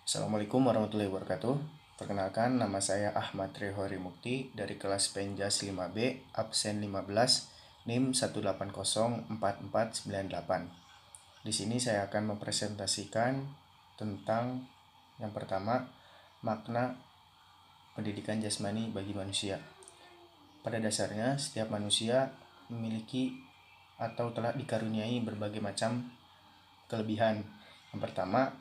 Assalamualaikum warahmatullahi wabarakatuh. Perkenalkan, nama saya Ahmad Rehori Mukti dari kelas Penjas 5B, absen 15, NIM 1804498. Di sini saya akan mempresentasikan tentang yang pertama, makna pendidikan jasmani bagi manusia. Pada dasarnya, setiap manusia memiliki atau telah dikaruniai berbagai macam kelebihan. Yang pertama,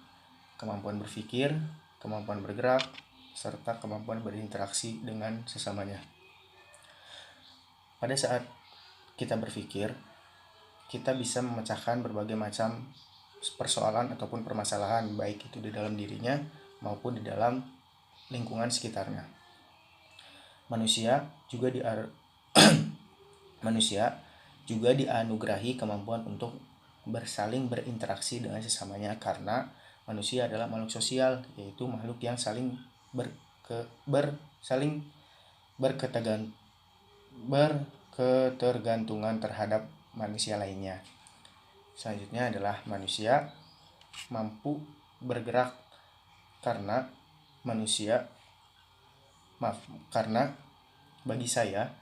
kemampuan berpikir, kemampuan bergerak, serta kemampuan berinteraksi dengan sesamanya. Pada saat kita berpikir, kita bisa memecahkan berbagai macam persoalan ataupun permasalahan, baik itu di dalam dirinya maupun di dalam lingkungan sekitarnya. Manusia juga dianugerahi kemampuan untuk bersaling berinteraksi dengan sesamanya, karena manusia adalah makhluk sosial, yaitu makhluk yang saling berketergantungan terhadap manusia lainnya. Selanjutnya adalah manusia mampu bergerak karena bagi saya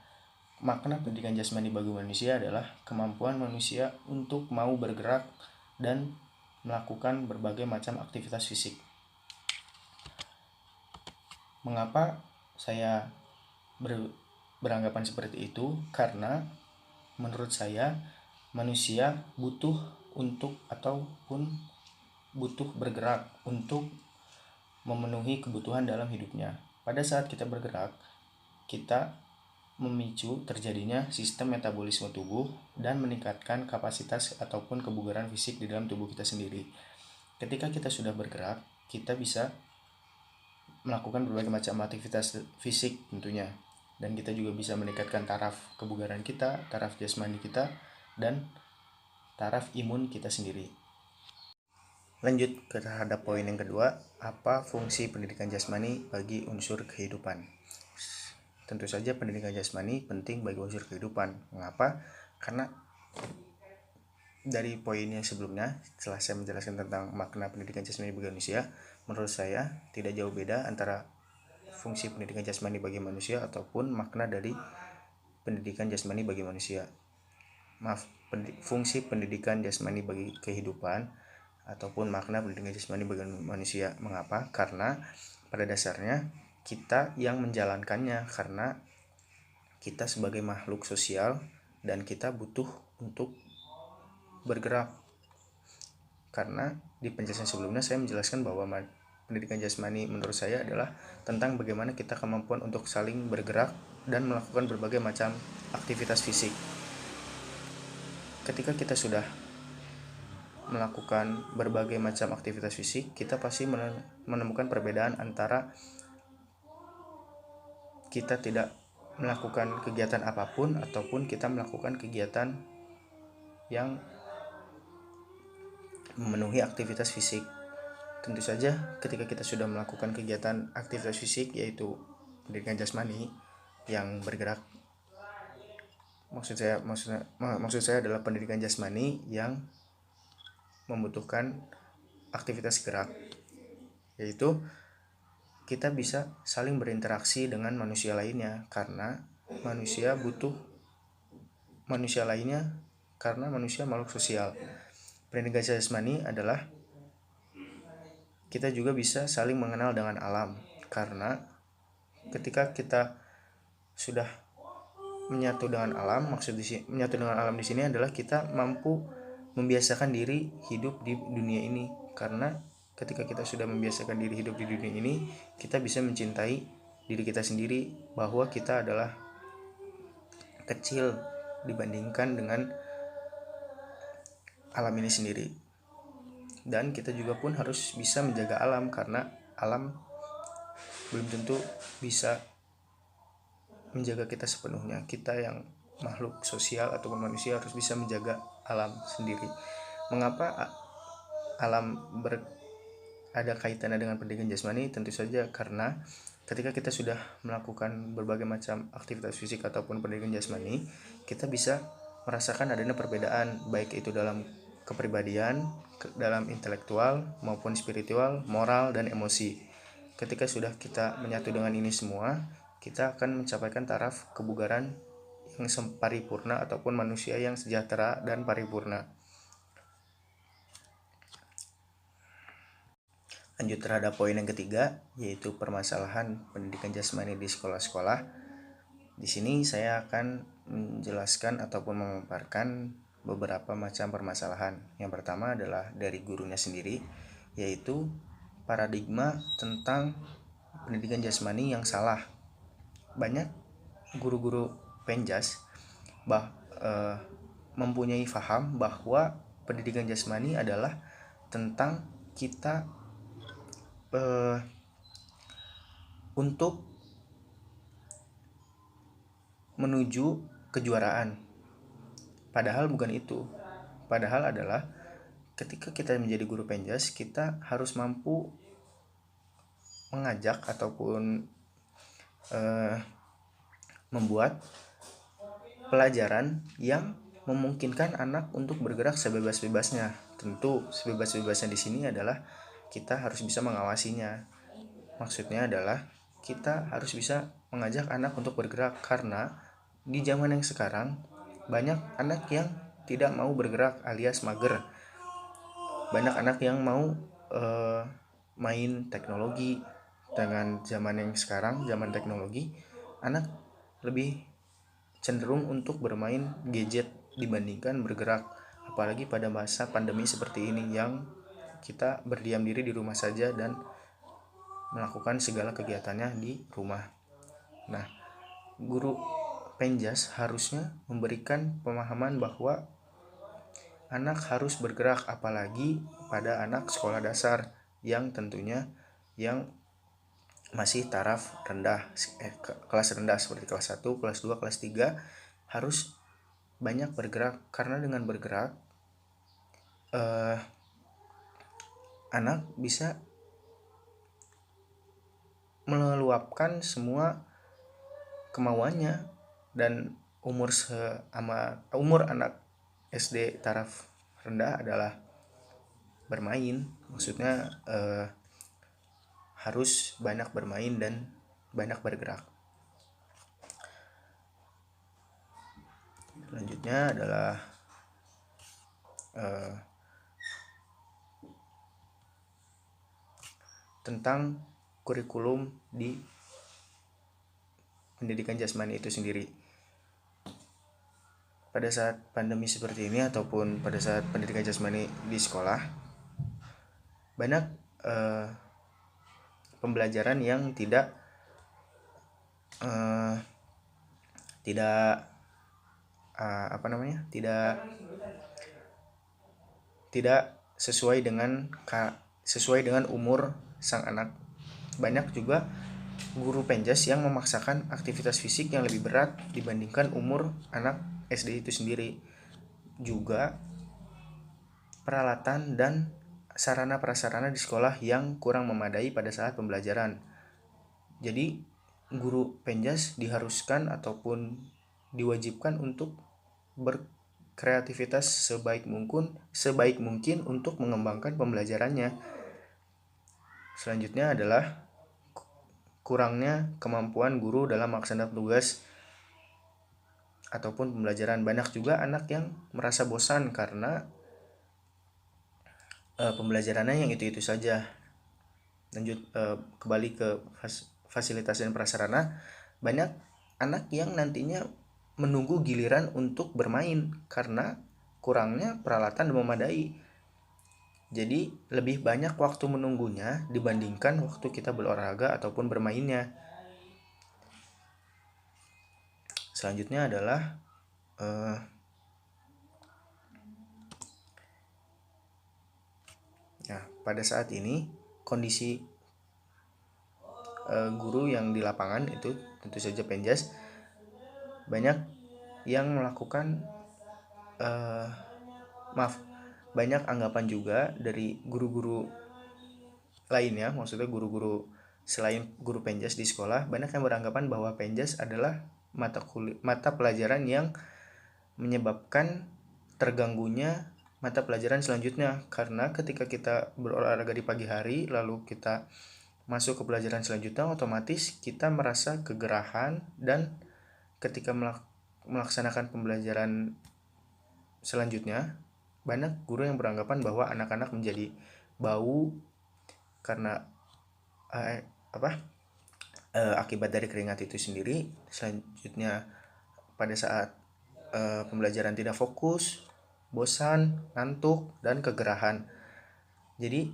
makna pendidikan jasmani bagi manusia adalah kemampuan manusia untuk mau bergerak dan melakukan berbagai macam aktivitas fisik. Mengapa saya beranggapan seperti itu? Karena menurut saya manusia butuh bergerak untuk memenuhi kebutuhan dalam hidupnya. Pada saat kita bergerak, kita memicu terjadinya sistem metabolisme tubuh dan meningkatkan kapasitas ataupun kebugaran fisik di dalam tubuh kita sendiri. Ketika kita sudah bergerak, kita bisa melakukan berbagai macam aktivitas fisik tentunya, dan kita juga bisa meningkatkan taraf kebugaran kita, taraf jasmani kita, dan taraf imun kita sendiri. Lanjut ke terhadap poin yang kedua, apa fungsi pendidikan jasmani bagi unsur kehidupan? Tentu saja pendidikan jasmani penting bagi unsur kehidupan. Mengapa? Karena dari poin yang sebelumnya, setelah saya menjelaskan tentang makna pendidikan jasmani bagi manusia, menurut saya tidak jauh beda antara fungsi pendidikan jasmani bagi manusia ataupun makna dari pendidikan jasmani bagi manusia. Fungsi pendidikan jasmani bagi kehidupan ataupun makna pendidikan jasmani bagi manusia. Mengapa? Karena pada dasarnya kita yang menjalankannya, karena kita sebagai makhluk sosial dan kita butuh untuk bergerak. Karena di penjelasan sebelumnya saya menjelaskan bahwa pendidikan jasmani menurut saya adalah tentang bagaimana kita kemampuan untuk saling bergerak dan melakukan berbagai macam aktivitas fisik. Ketika kita sudah melakukan berbagai macam aktivitas fisik, kita pasti menemukan perbedaan antara kita tidak melakukan kegiatan apapun ataupun kita melakukan kegiatan yang memenuhi aktivitas fisik. Tentu saja ketika kita sudah melakukan kegiatan aktivitas fisik, yaitu pendidikan jasmani yang bergerak, maksud saya adalah pendidikan jasmani yang membutuhkan aktivitas gerak, yaitu kita bisa saling berinteraksi dengan manusia lainnya, karena manusia butuh manusia lainnya, karena manusia makhluk sosial. Pendidikan jasmani adalah kita juga bisa saling mengenal dengan alam, karena ketika kita sudah menyatu dengan alam, menyatu dengan alam di sini adalah kita mampu membiasakan diri hidup di dunia ini. Karena ketika kita sudah membiasakan diri hidup di dunia ini, kita bisa mencintai diri kita sendiri, bahwa kita adalah kecil dibandingkan dengan alam ini sendiri. Dan kita juga pun harus bisa menjaga alam, karena alam belum tentu bisa menjaga kita sepenuhnya. Kita yang makhluk sosial ataupun manusia harus bisa menjaga alam sendiri. Mengapa alam ada kaitannya dengan pendidikan jasmani? Tentu saja karena ketika kita sudah melakukan berbagai macam aktivitas fisik ataupun pendidikan jasmani, kita bisa merasakan adanya perbedaan, baik itu dalam kepribadian, dalam intelektual maupun spiritual, moral, dan emosi. Ketika sudah kita menyatu dengan ini semua, kita akan mencapaikan taraf kebugaran yang paripurna ataupun manusia yang sejahtera dan paripurna. Lanjut terhadap poin yang ketiga, yaitu permasalahan pendidikan jasmani di sekolah-sekolah. Di sini saya akan menjelaskan ataupun memaparkan beberapa macam permasalahan. Yang pertama adalah dari gurunya sendiri, yaitu paradigma tentang pendidikan jasmani yang salah. Banyak guru-guru penjas mempunyai paham bahwa pendidikan jasmani adalah tentang kita untuk menuju kejuaraan. Padahal bukan itu. Padahal adalah ketika kita menjadi guru penjas, kita harus mampu mengajak ataupun membuat pelajaran yang memungkinkan anak untuk bergerak sebebas-bebasnya. Tentu sebebas-bebasnya di sini adalah kita harus bisa mengawasinya. Maksudnya adalah kita harus bisa mengajak anak untuk bergerak, karena di zaman yang sekarang banyak anak yang tidak mau bergerak alias mager. Banyak anak yang mau main teknologi. Dengan zaman yang sekarang, zaman teknologi, anak lebih cenderung untuk bermain gadget dibandingkan bergerak. Apalagi pada masa pandemi seperti ini yang kita berdiam diri di rumah saja dan melakukan segala kegiatannya di rumah. Nah, guru penjas harusnya memberikan pemahaman bahwa anak harus bergerak, apalagi pada anak sekolah dasar yang tentunya yang masih taraf rendah, kelas rendah seperti kelas 1, kelas 2, kelas 3 harus banyak bergerak, karena dengan bergerak anak bisa meluapkan semua kemauannya. Dan umur anak SD taraf rendah adalah bermain. Maksudnya harus banyak bermain dan banyak bergerak. Selanjutnya adalah tentang kurikulum di pendidikan jasmani itu sendiri. Pada saat pandemi seperti ini ataupun pada saat pendidikan jasmani di sekolah, banyak pembelajaran yang tidak sesuai dengan umur sang anak. Banyak juga guru penjas yang memaksakan aktivitas fisik yang lebih berat dibandingkan umur anak SD itu sendiri. Juga peralatan dan sarana prasarana di sekolah yang kurang memadai pada saat pembelajaran. Jadi guru penjas diharuskan ataupun diwajibkan untuk berkreativitas sebaik mungkin untuk mengembangkan pembelajarannya. Selanjutnya adalah kurangnya kemampuan guru dalam melaksanakan tugas ataupun pembelajaran. Banyak juga anak yang merasa bosan karena pembelajarannya yang itu-itu saja. Lanjut kembali ke fasilitas dan prasarana. Banyak anak yang nantinya menunggu giliran untuk bermain karena kurangnya peralatan memadai. Jadi lebih banyak waktu menunggunya dibandingkan waktu kita berolahraga ataupun bermainnya. Selanjutnya adalah pada saat ini kondisi guru yang di lapangan itu tentu saja penjas, banyak yang melakukan banyak anggapan juga dari guru-guru lainnya. Maksudnya guru-guru selain guru penjas di sekolah, banyak yang beranggapan bahwa penjas adalah mata pelajaran yang menyebabkan terganggunya mata pelajaran selanjutnya, karena ketika kita berolahraga di pagi hari lalu kita masuk ke pelajaran selanjutnya, otomatis kita merasa kegerahan, dan ketika melaksanakan pembelajaran selanjutnya, banyak guru yang beranggapan bahwa anak-anak menjadi bau karena akibat dari keringat itu sendiri. Selanjutnya, pada saat pembelajaran tidak fokus, bosan, ngantuk, dan kegerahan. Jadi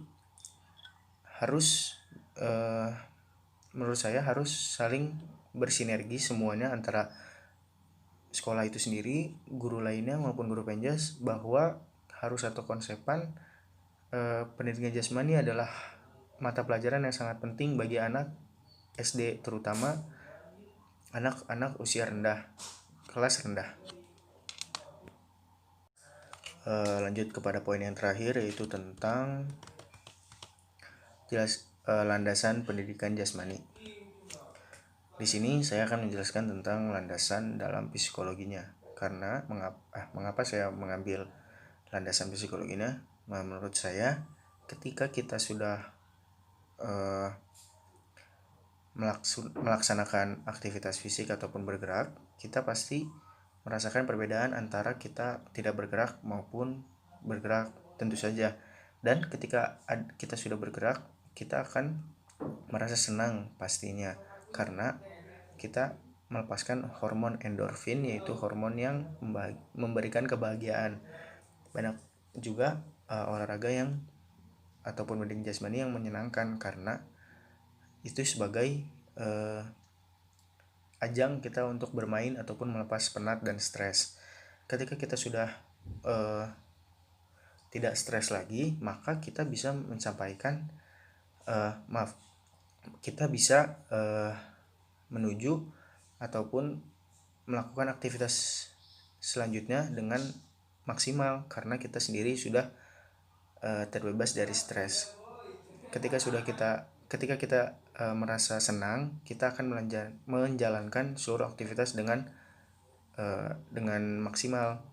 menurut saya harus saling bersinergi semuanya, antara sekolah itu sendiri, guru lainnya maupun guru penjas, bahwa harus satu konsepan. Pendidikan jasmani adalah mata pelajaran yang sangat penting bagi anak SD, terutama anak-anak usia rendah, kelas rendah. Lanjut kepada poin yang terakhir, yaitu tentang landasan pendidikan jasmani. Di sini saya akan menjelaskan tentang landasan dalam psikologinya. Karena mengapa saya mengambil landasan psikologinya? Menurut saya, ketika kita sudah melaksanakan aktivitas fisik ataupun bergerak, kita pasti merasakan perbedaan antara kita tidak bergerak maupun bergerak, tentu saja. Dan ketika kita sudah bergerak, kita akan merasa senang pastinya, karena kita melepaskan hormon endorfin, yaitu hormon yang memberikan kebahagiaan. Banyak juga olahraga yang ataupun pendidikan jasmani yang menyenangkan, karena itu sebagai ajang kita untuk bermain ataupun melepas penat dan stres. Ketika kita sudah tidak stres lagi, maka kita bisa menyampaikan kita bisa menuju ataupun melakukan aktivitas selanjutnya dengan maksimal, karena kita sendiri sudah terbebas dari stres. Ketika kita merasa senang, kita akan menjalankan seluruh aktivitas dengan maksimal.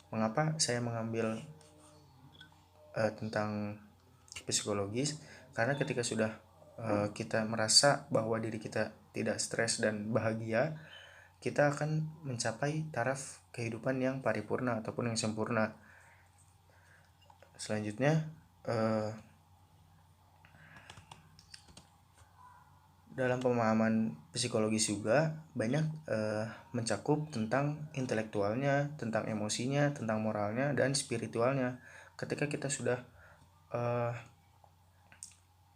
Mengapa saya mengambil tentang psikologis? Karena ketika sudah kita merasa bahwa diri kita tidak stres dan bahagia, kita akan mencapai taraf kehidupan yang paripurna ataupun yang sempurna. Selanjutnya, dalam pemahaman psikologis juga banyak mencakup tentang intelektualnya, tentang emosinya, tentang moralnya, dan spiritualnya. Ketika kita sudah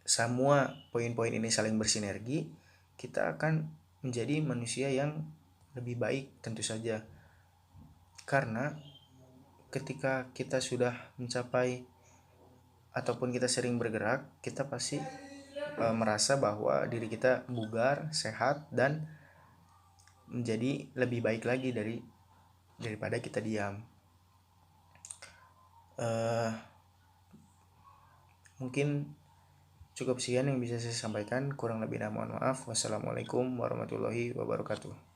semua poin-poin ini saling bersinergi, kita akan menjadi manusia yang lebih baik, tentu saja. Karena ketika kita sudah mencapai ataupun kita sering bergerak, kita pasti merasa bahwa diri kita bugar, sehat, dan menjadi lebih baik lagi daripada kita diam. Mungkin cukup sekian yang bisa saya sampaikan, kurang lebihnya mohon maaf. Wassalamualaikum warahmatullahi wabarakatuh.